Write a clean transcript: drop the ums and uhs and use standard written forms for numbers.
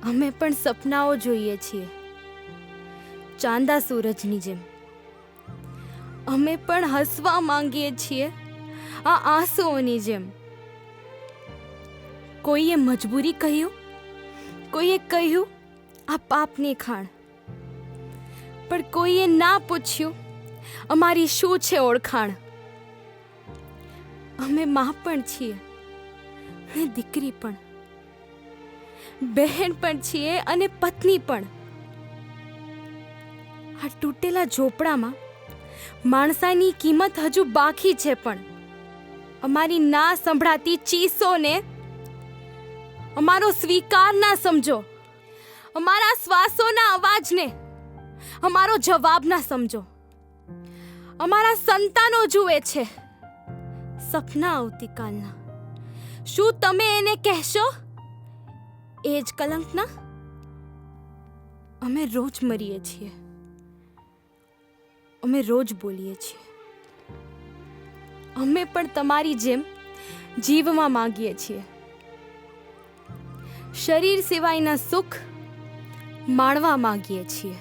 અમે પણ સપનાઓ જોઈએ છીએ, ચાંદા સૂરજની જેમ. અમે પણ હસવા માંગીએ છીએ આ આંસુઓની જેમ. કોઈએ મજબૂરી કહ્યું, કોઈએ કહ્યું આ પાપની ખાણ, પણ કોઈએ ના પૂછ્યું અમારી શું છે ઓળખાણ. અમે માં પણ છીએ અને દીકરી પણ, બહેન પણ છીએ અને પત્ની પણ. આ તૂટેલા ઝોપડામાં માણસાની કિંમત હજુ બાકી છે, પણ અમારી ના સંભળાતી ચીસોને અમારો સ્વીકાર ના સમજો. અમારા શ્વાસોના અવાજને અમારો જવાબ ના સમજો. અમારા સંતાનો જુએ છે સપના આવતીકાલના. શું તમે એને કહેશો એ જ કલંકના? અમે રોજ મરીએ છીએ, અમે રોજ બોલીએ છીએ. અમે પણ તમારી જેમ જીવવા માંગીએ છીએ. શરીર સિવાયના સુખ માણવા માંગીએ છીએ.